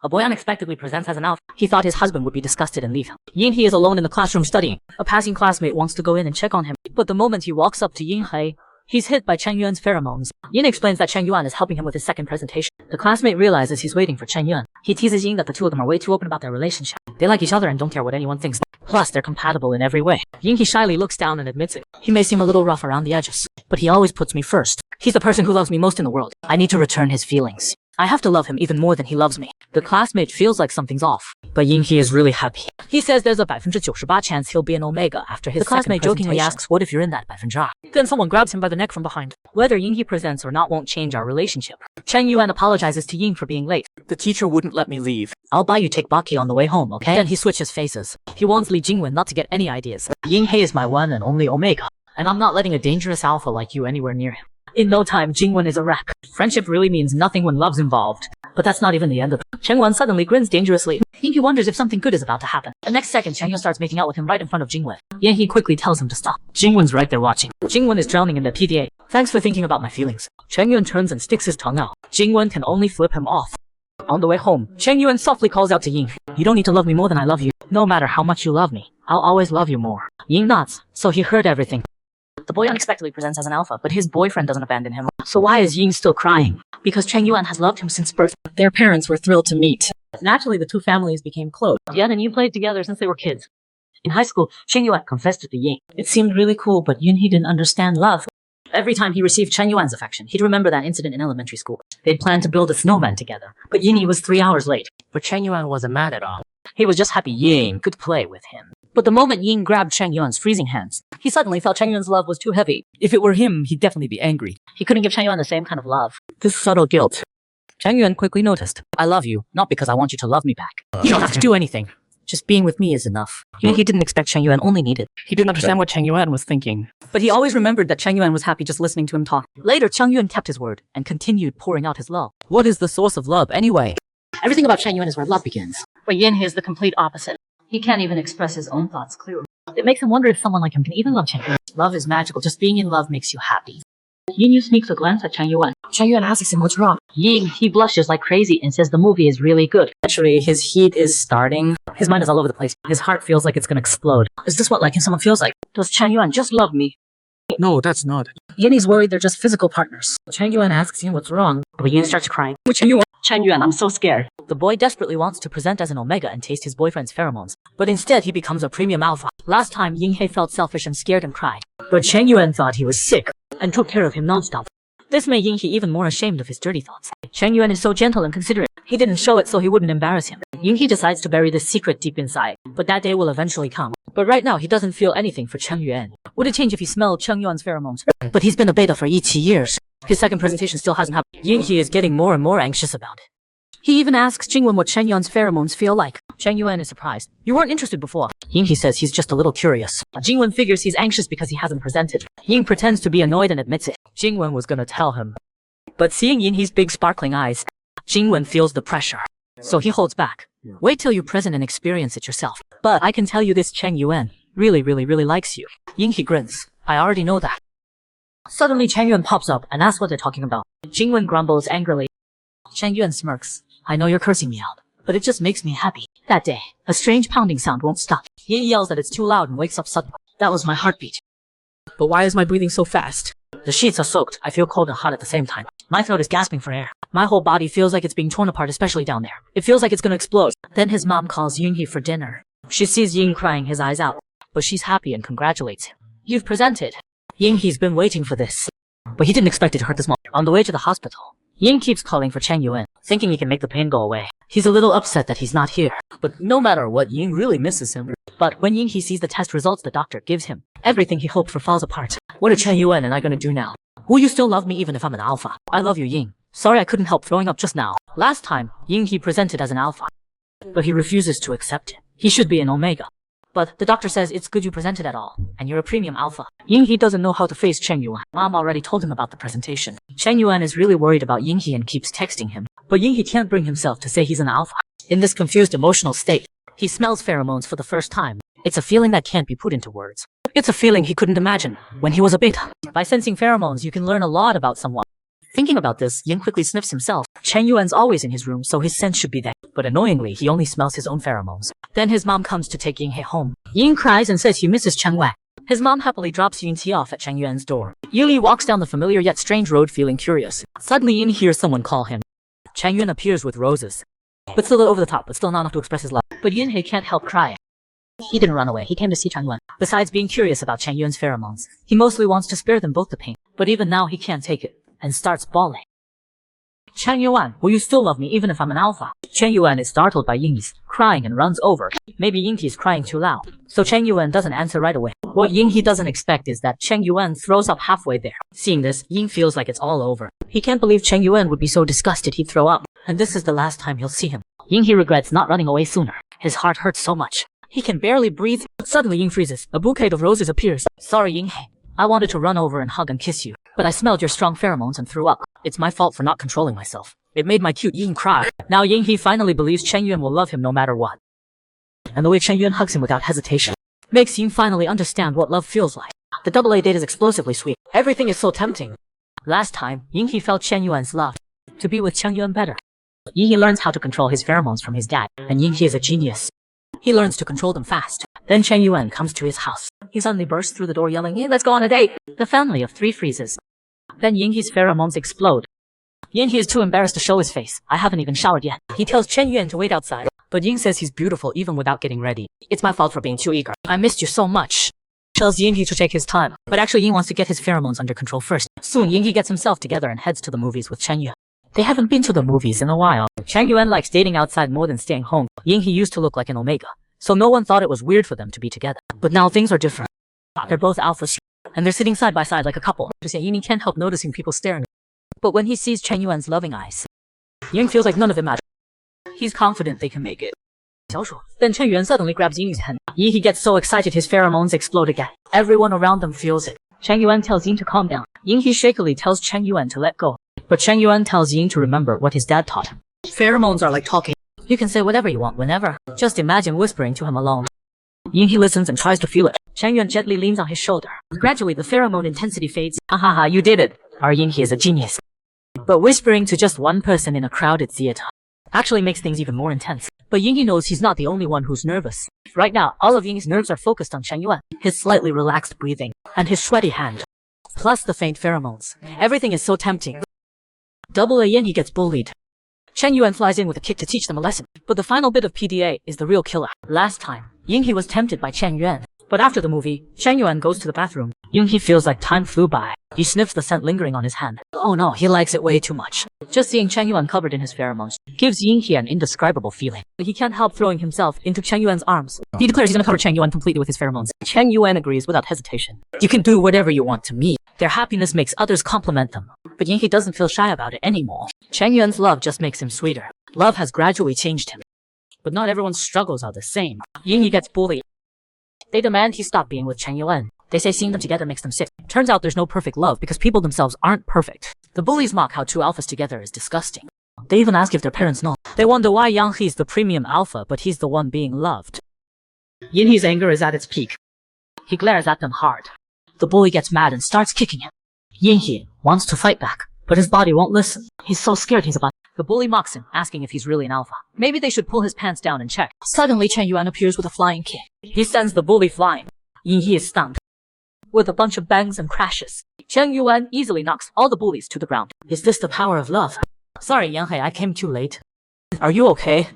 A boy unexpectedly presents as an alpha. He thought his husband would be disgusted and leave him. Yinhe is alone in the classroom studying. A passing classmate wants to go in and check on him, but the moment he walks up to Yinhe, he's hit by Chen Yuan's pheromones. Yin explains that Chen Yuan is helping him with his second presentation. The classmate realizes he's waiting for Chen Yuan. He teases Yin that the two of them are way too open about their relationship. They like each other and don't care what anyone thinks. Plus, they're compatible in every way. Yinhe shyly looks down and admits it. He may seem a little rough around the edges, but he always puts me first. He's the person who loves me most in the world. I need to return his feelings. I have to love him even more than he loves me. The classmate feels like something's off, but Yinhe is really happy. He says there's a 98% chance he'll be an Omega after his second presentation. The classmate jokingly asks, what if you're in that 2%? Then someone grabs him by the neck from behind. Whether Yinhe presents or not won't change our relationship. Chen Yuan apologizes to Yin for being late. The teacher wouldn't let me leave. I'll buy you teppanyaki on the way home, okay? Then he switches faces. He warns Li Jingwen not to get any ideas. Yinhe is my one and only Omega, and I'm not letting a dangerous alpha like you anywhere near him. In no time, Jingwen is a wreck. Friendship really means nothing when love's involved. But that's not even the end of it. Chen Yuan suddenly grins dangerously. Yinhe wonders if something good is about to happen. The next second, Chen Yuan starts making out with him right in front of Jingwen. Yinhe quickly tells him to stop. Jingwen's right there watching. Jingwen is drowning in the PDA. Thanks for thinking about my feelings. Chen Yuan turns and sticks his tongue out. Jingwen can only flip him off. On the way home, Chen Yuan softly calls out to Yin. You don't need to love me more than I love you. No matter how much you love me, I'll always love you more. Yin nods, so he heard everything. The boy unexpectedly presents as an alpha, but his boyfriend doesn't abandon him. So why is Yin still crying? Because Chen Yuan has loved him since birth. Their parents were thrilled to meet. Naturally, the two families became close. Yan and Yin played together since they were kids. In high school, Chen Yuan confessed to Yin. It seemed really cool, but Yinhe didn't understand love. Every time he received Chen Yuan's affection, he'd remember that incident in elementary school. They'd planned to build a snowman together, but Yinhe was 3 hours late. But Chen Yuan wasn't mad at all. He was just happy Yin could play with him. But the moment Yin grabbed Chen Yuan's freezing hands, he suddenly felt Chen Yuan's love was too heavy. If it were him, he'd definitely be angry. He couldn't give Chen Yuan the same kind of love. This subtle guilt. Chen Yuan quickly noticed. I love you, not because I want you to love me back. You don't have to do anything. Just being with me is enough. He didn't expect Chen Yuan only needed. He didn't understand what Chen Yuan was thinking. But he always remembered that Chen Yuan was happy just listening to him talk. Later, Chen Yuan kept his word and continued pouring out his love. What is the source of love anyway? Everything about Chen Yuan is where love begins. But Yin is the complete opposite. He can't even express his own thoughts clearly. It makes him wonder if someone like him can even love Chen Yuan. Love is magical. Just being in love makes you happy. Yin sneaks a glance at Chen Yuan. Chen Yuan asks him what's wrong. He blushes like crazy and says the movie is really good. Actually, his heat is starting. His mind is all over the place. His heart feels like it's gonna explode. Is this what liking someone feels like? Does Chen Yuan just love me? No, that's not. Yin's worried they're just physical partners. Chen Yuan asks Yin what's wrong, but Yin starts crying. Chen Yuan, I'm so scared. The boy desperately wants to present as an Omega and taste his boyfriend's pheromones, but instead he becomes a premium alpha. Last time, Yinhe felt selfish and scared and cried, but Chen Yuan thought he was sick and took care of him non-stop. This made Yinhe even more ashamed of his dirty thoughts. Chen Yuan is so gentle and considerate. He didn't show it so he wouldn't embarrass him. Yinhe decides to bury this secret deep inside, but that day will eventually come. But right now, he doesn't feel anything for Chen Yuan. Would it change if he smelled Chen Yuan's pheromones? But he's been a beta for 80 years. His second presentation still hasn't happened. Yinhe is getting more and more anxious about it. He even asks Jingwen what Chen Yuan's pheromones feel like. Chen Yuan is surprised. You weren't interested before. Yinhe says he's just a little curious. Jingwen figures he's anxious because he hasn't presented. Yin pretends to be annoyed and admits it. Jingwen was gonna tell him. But seeing Yinhe's big sparkling eyes, Jingwen feels the pressure. So he holds back. Wait till you present and experience it yourself. But I can tell you this Chen Yuan really likes you. Yinhe grins. I already know that. Suddenly Chen Yuan pops up and asks what they're talking about. Jingwen grumbles angrily. Chen Yuan smirks. I know you're cursing me out, but it just makes me happy. That day, a strange pounding sound won't stop. Yin yells that it's too loud and wakes up suddenly. That was my heartbeat. But why is my breathing so fast? The sheets are soaked. I feel cold and hot at the same time. My throat is gasping for air. My whole body feels like it's being torn apart, especially down there. It feels like it's gonna explode. Then his mom calls Yinhe for dinner. She sees Yin crying his eyes out, but she's happy and congratulates him. You've presented. Yinhe's been waiting for this. But he didn't expect it to hurt this much. On the way to the hospital, Yin keeps calling for Chen Yuan, thinking he can make the pain go away. He's a little upset that he's not here. But no matter what, Yin really misses him. But when Yinhe sees the test results the doctor gives him, everything he hoped for falls apart. What are Chen Yuan and I gonna do now? Will you still love me even if I'm an alpha? I love you, Yin. Sorry I couldn't help throwing up just now. Last time, Yinhe presented as an alpha, but he refuses to accept it. He should be an Omega. But the doctor says it's good you presented at all, and you're a premium alpha. Yinhe doesn't know how to face Chen Yuan. Mom already told him about the presentation. Chen Yuan is really worried about Yinhe and keeps texting him. But Yinhe can't bring himself to say he's an alpha. In this confused emotional state, he smells pheromones for the first time. It's a feeling that can't be put into words. It's a feeling he couldn't imagine when he was a beta. By sensing pheromones, you can learn a lot about someone. Thinking about this, Yin quickly sniffs himself. Chen Yuan's always in his room, so his scent should be there. But annoyingly, he only smells his own pheromones. Then his mom comes to take Yinghe home. Yin cries and says he misses Chen Yuan. His mom happily drops Yin Ti off at Chen Yuan's door. Yuli walks down the familiar yet strange road feeling curious. Suddenly Yin hears someone call him. Chen Yuan appears with roses. But still over the top, but still not enough to express his love. But Yinhe can't help crying. He didn't run away, he came to see Chen Yuan. Besides being curious about Chen Yuan's pheromones, he mostly wants to spare them both the pain. But even now he can't take it, and starts bawling. Chen Yuan, will you still love me even if I'm an alpha? Chen Yuan is startled by Yinghe's crying and runs over. Maybe Yinghe is crying too loud, so Chen Yuan doesn't answer right away. What Yinghe doesn't expect is that Chen Yuan throws up halfway there. Seeing this, Yin feels like it's all over. He can't believe Chen Yuan would be so disgusted he'd throw up, and this is the last time he'll see him. Yinghe regrets not running away sooner. His heart hurts so much. He can barely breathe. Suddenly Yin freezes. A bouquet of roses appears. Sorry, Yinghe. I wanted to run over and hug and kiss you, but I smelled your strong pheromones and threw up. It's my fault for not controlling myself. It made my cute Yin cry. Now Yinghe finally believes Chen Yuan will love him no matter what. And the way Chen Yuan hugs him without hesitation makes Yin finally understand what love feels like. The double-A date is explosively sweet. Everything is so tempting. Last time, Yinghe felt Chen Yuan's love. To be with Chen Yuan better. Yinghe learns how to control his pheromones from his dad, and Yinghe is a genius. He learns to control them fast. Then Chen Yuan comes to his house. He suddenly bursts through the door yelling, "Hey, let's go on a date!" The family of 3 freezes. Then Yinghe's pheromones explode. Yinghe is too embarrassed to show his face. I haven't even showered yet. He tells Chen Yuan to wait outside, but Ying says he's beautiful even without getting ready. It's my fault for being too eager. I missed you so much. Tells Yinghe to take his time, but actually Ying wants to get his pheromones under control first. Soon Yinghe gets himself together and heads to the movies with Chen Yuan. They haven't been to the movies in a while. Chen Yuan likes dating outside more than staying home. Yinghe used to look like an omega, so no one thought it was weird for them to be together. But now things are different. They're both alphas, and they're sitting side by side like a couple. Yinghe can't help noticing people staring. But when he sees Chen Yuan's loving eyes, Ying feels like none of it matters. He's confident they can make it. Then Chen Yuan suddenly grabs Ying's hand. Yinghe gets so excited his pheromones explode again. Everyone around them feels it. Chen Yuan tells Ying to calm down. Yinghe shakily tells Chen Yuan to let go. But Chen Yuan tells Ying to remember what his dad taught him. Pheromones are like talking. You can say whatever you want whenever. Just imagine whispering to him alone. Yinghe listens and tries to feel it. Chen Yuan gently leans on his shoulder. Gradually the pheromone intensity fades. Ha, you did it. Our Yinghe is a genius. But whispering to just one person in a crowded theater actually makes things even more intense. But Yinghe knows he's not the only one who's nervous. Right now, all of Yinghe's nerves are focused on Chen Yuan, his slightly relaxed breathing, and his sweaty hand. Plus the faint pheromones. Everything is so tempting. Double-A Yinghe gets bullied. Chen Yuan flies in with a kick to teach them a lesson. But the final bit of PDA is the real killer. Last time, Yinghe was tempted by Chen Yuan. But after the movie, Chen Yuan goes to the bathroom. Yinghe feels like time flew by. He sniffs the scent lingering on his hand. Oh no, he likes it way too much. Just seeing Chen Yuan covered in his pheromones gives Yinghe an indescribable feeling. He can't help throwing himself into Chen Yuan's arms. He declares he's gonna cover Chen Yuan completely with his pheromones. Chen Yuan agrees without hesitation. You can do whatever you want to me. Their happiness makes others compliment them. But Yinghe doesn't feel shy about it anymore. Chen Yuan's love just makes him sweeter. Love has gradually changed him. But not everyone's struggles are the same. Yinghe gets bullied. They demand he stop being with Chen Yuan. They say seeing them together makes them sick. Turns out there's no perfect love because people themselves aren't perfect. The bullies mock how 2 alphas together is disgusting. They even ask if their parents know. They wonder why Yang He's the premium alpha, but he's the one being loved. Yinhe's anger is at its peak. He glares at them hard. The bully gets mad and starts kicking him. Yinghe wants to fight back, but his body won't listen. He's so scared he's about. The bully mocks him, asking if he's really an alpha. Maybe they should pull his pants down and check. Suddenly Chen Yuan appears with a flying kick. He sends the bully flying. Yinghe is stunned. With a bunch of bangs and crashes, Chen Yuan easily knocks all the bullies to the ground. Is this the power of love? Sorry, Yanghe, I came too late. Are you okay?